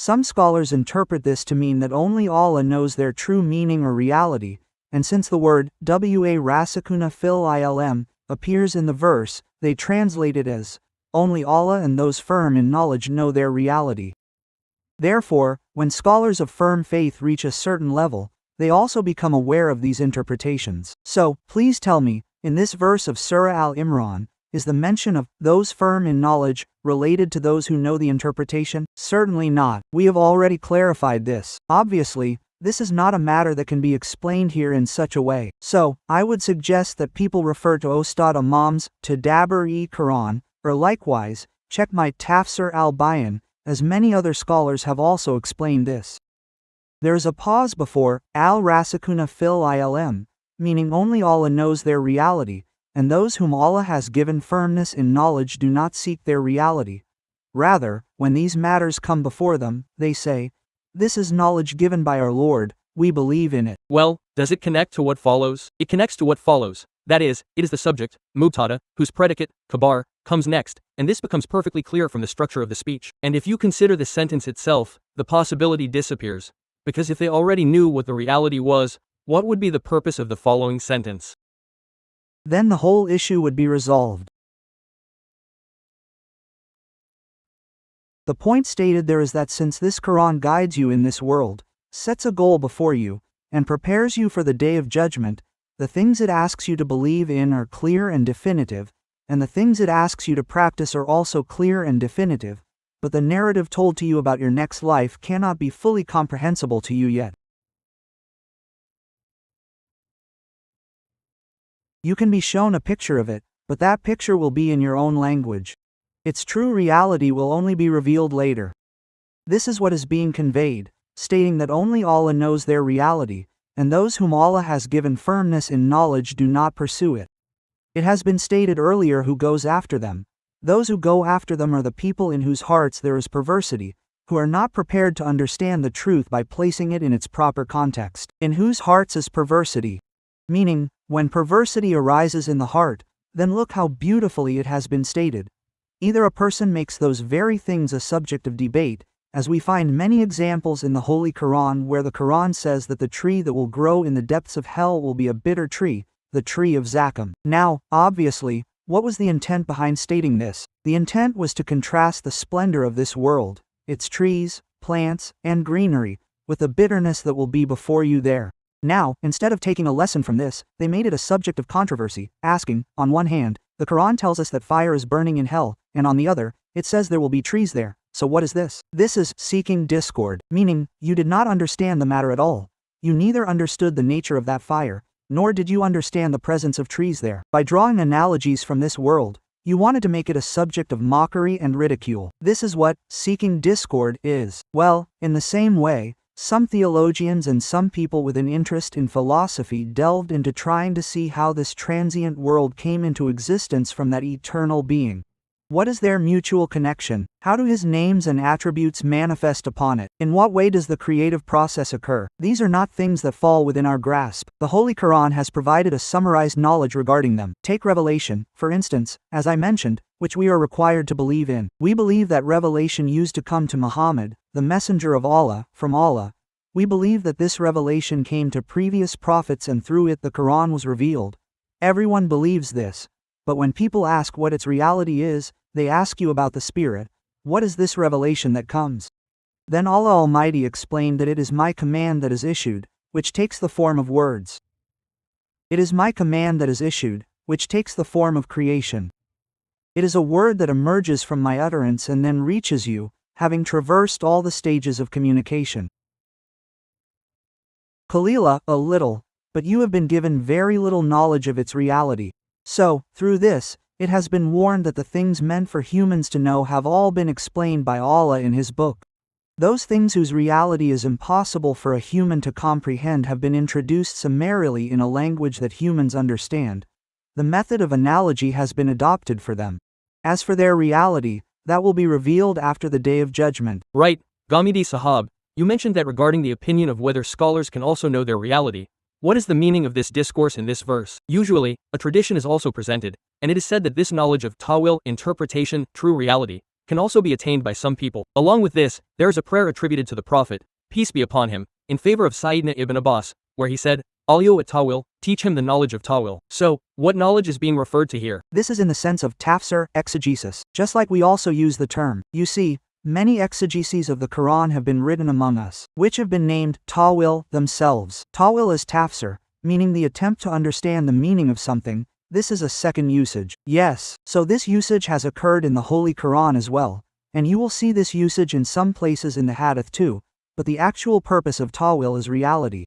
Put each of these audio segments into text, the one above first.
Some scholars interpret this to mean that only Allah knows their true meaning or reality, and since the word wa rasikuna fil ilm appears in the verse, they translate it as, only Allah and those firm in knowledge know their reality. Therefore, when scholars of firm faith reach a certain level, they also become aware of these interpretations. So, please tell me, in this verse of Surah Al-Imran, is the mention of those firm in knowledge related to those who know the interpretation? Certainly not. We have already clarified this. Obviously, this is not a matter that can be explained here in such a way. So, I would suggest that people refer to Ustad Imam's Tadabbur-e-Quran, or likewise, check my Tafsir al-Bayan, as many other scholars have also explained this. There is a pause before al-Rasikuna fil ilm, meaning only Allah knows their reality, and those whom Allah has given firmness in knowledge do not seek their reality. Rather, when these matters come before them, they say, "This is knowledge given by our Lord, we believe in it." Well, does it connect to what follows? It connects to what follows. That is, it is the subject, mubtada, whose predicate, khabar, comes next, and this becomes perfectly clear from the structure of the speech. And if you consider the sentence itself, the possibility disappears. Because if they already knew what the reality was, what would be the purpose of the following sentence? Then the whole issue would be resolved. The point stated there is that since this Quran guides you in this world, sets a goal before you, and prepares you for the day of judgment, the things it asks you to believe in are clear and definitive, and the things it asks you to practice are also clear and definitive, but the narrative told to you about your next life cannot be fully comprehensible to you yet. You can be shown a picture of it, but that picture will be in your own language. Its true reality will only be revealed later. This is what is being conveyed, stating that only Allah knows their reality, and those whom Allah has given firmness in knowledge do not pursue it. It has been stated earlier who goes after them. Those who go after them are the people in whose hearts there is perversity, who are not prepared to understand the truth by placing it in its proper context. In whose hearts is perversity? Meaning, when perversity arises in the heart, then look how beautifully it has been stated. Either a person makes those very things a subject of debate, as we find many examples in the Holy Quran where the Quran says that the tree that will grow in the depths of hell will be a bitter tree, the tree of Zakum. Now, obviously, what was the intent behind stating this? The intent was to contrast the splendor of this world, its trees, plants, and greenery, with the bitterness that will be before you there. Now, instead of taking a lesson from this, they made it a subject of controversy, asking, on one hand, the Quran tells us that fire is burning in hell, and on the other, it says there will be trees there, so what is this? This is seeking discord, meaning, you did not understand the matter at all. You neither understood the nature of that fire, nor did you understand the presence of trees there. By drawing analogies from this world, you wanted to make it a subject of mockery and ridicule. This is what seeking discord is. Well, in the same way, some theologians and some people with an interest in philosophy delved into trying to see how this transient world came into existence from that eternal being. What is their mutual connection? How do his names and attributes manifest upon it? In what way does the creative process occur? These are not things that fall within our grasp. The Holy Quran has provided a summarized knowledge regarding them. Take revelation, for instance, as I mentioned, which we are required to believe in. We believe that revelation used to come to Muhammad, the messenger of Allah, from Allah. We believe that this revelation came to previous prophets and through it the Quran was revealed. Everyone believes this. But when people ask what its reality is, they ask you about the Spirit. What is this revelation that comes? Then Allah Almighty explained that it is my command that is issued, which takes the form of words. It is my command that is issued, which takes the form of creation. It is a word that emerges from my utterance and then reaches you, having traversed all the stages of communication. Qalila, a little, but you have been given very little knowledge of its reality. So, through this, it has been warned that the things meant for humans to know have all been explained by Allah in His book. Those things whose reality is impossible for a human to comprehend have been introduced summarily in a language that humans understand. The method of analogy has been adopted for them. As for their reality, that will be revealed after the Day of Judgment. Right, Ghamidi Sahab, you mentioned that regarding the opinion of whether scholars can also know their reality. What is the meaning of this discourse in this verse? Usually, a tradition is also presented, and it is said that this knowledge of ta'wil, interpretation, true reality, can also be attained by some people. Along with this, there is a prayer attributed to the Prophet, peace be upon him, in favor of Sayyidina Ibn Abbas, where he said, Aliyo at Tawil, teach him the knowledge of Tawil. So, what knowledge is being referred to here? This is in the sense of tafsir, exegesis, just like we also use the term. You see, many exegeses of the Quran have been written among us, which have been named Tawil themselves. Tawil is tafsir, meaning the attempt to understand the meaning of something. This is a second usage. Yes, so this usage has occurred in the Holy Quran as well, and you will see this usage in some places in the Hadith too, but the actual purpose of Tawil is reality.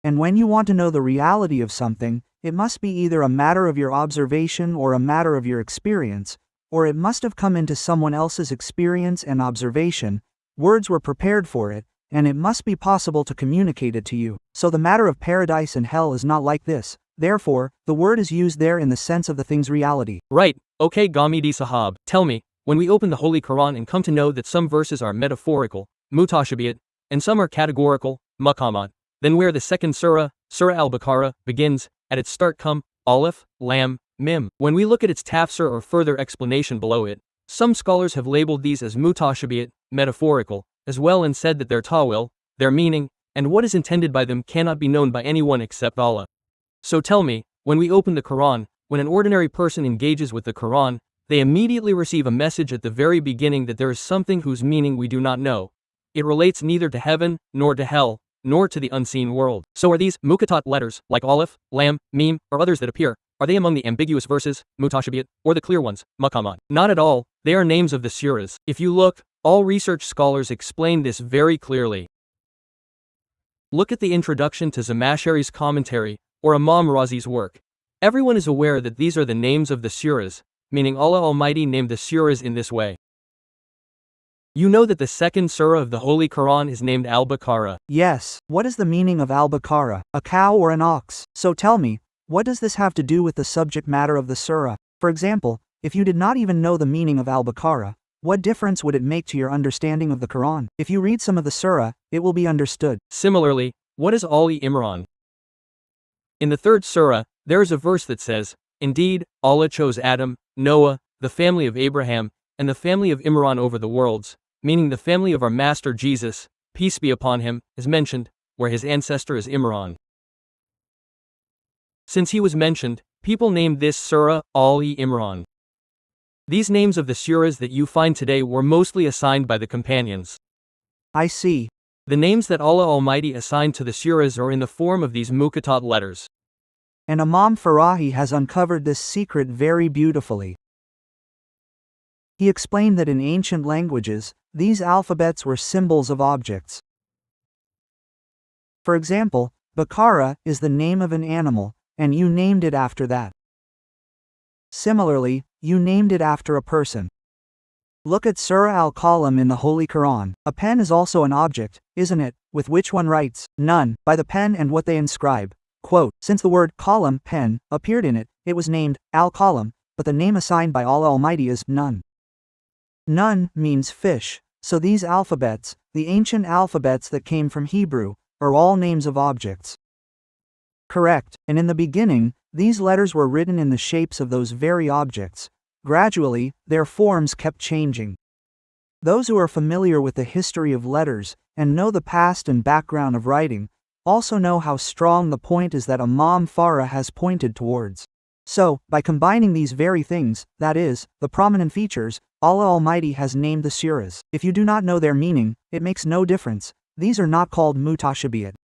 And when you want to know the reality of something, it must be either a matter of your observation or a matter of your experience, or it must have come into someone else's experience and observation, words were prepared for it, and it must be possible to communicate it to you. So the matter of paradise and hell is not like this, therefore, the word is used there in the sense of the thing's reality. Right, okay Ghamidi Sahab, tell me, when we open the Holy Quran and come to know that some verses are metaphorical, mutashabiyat, and some are categorical, maqamat, then where the second surah, Surah Al-Baqarah, begins, at its start come, Alif, Lam, Mim. When we look at its tafsir or further explanation below it, some scholars have labeled these as mutashabiyat, metaphorical, as well and said that their tawil, their meaning, and what is intended by them cannot be known by anyone except Allah. So tell me, when we open the Quran, when an ordinary person engages with the Quran, they immediately receive a message at the very beginning that there is something whose meaning we do not know. It relates neither to heaven, nor to hell, nor to the unseen world. So are these muqatat letters, like Alif, Lam, Mim, or others that appear, are they among the ambiguous verses, mutashabiyat, or the clear ones, maqamat? Not at all, they are names of the surahs. If you look, all research scholars explain this very clearly. Look at the introduction to Zamashari's commentary, or Imam Razi's work. Everyone is aware that these are the names of the surahs, meaning Allah Almighty named the surahs in this way. You know that the second surah of the Holy Quran is named Al-Baqarah. Yes, what is the meaning of Al-Baqarah? A cow or an ox? So tell me, what does this have to do with the subject matter of the surah? For example, if you did not even know the meaning of Al-Baqarah, what difference would it make to your understanding of the Quran? If you read some of the surah, it will be understood. Similarly, what is Ali Imran? In the third surah, there is a verse that says, Indeed, Allah chose Adam, Noah, the family of Abraham, and the family of Imran over the worlds, meaning the family of our Master Jesus, peace be upon him, is mentioned, where his ancestor is Imran. Since he was mentioned, people named this surah Ali Imran. These names of the surahs that you find today were mostly assigned by the companions. I see. The names that Allah Almighty assigned to the surahs are in the form of these muqatat letters. And Imam Farahi has uncovered this secret very beautifully. He explained that in ancient languages, these alphabets were symbols of objects. For example, Baqarah is the name of an animal, and you named it after that. Similarly, you named it after a person. Look at Surah Al-Qalam in the Holy Quran. A pen is also an object, isn't it, with which one writes, none, by the pen and what they inscribe. Quote, since the word qalam, pen, appeared in it, it was named Al-Qalam, but the name assigned by Allah Almighty is none. None means fish, so these alphabets, the ancient alphabets that came from Hebrew, are all names of objects. Correct, and in the beginning, these letters were written in the shapes of those very objects. Gradually, their forms kept changing. Those who are familiar with the history of letters, and know the past and background of writing, also know how strong the point is that Imam Farah has pointed towards. So, by combining these very things, that is, the prominent features, Allah Almighty has named the surahs. If you do not know their meaning, it makes no difference. These are not called mutashabiyat.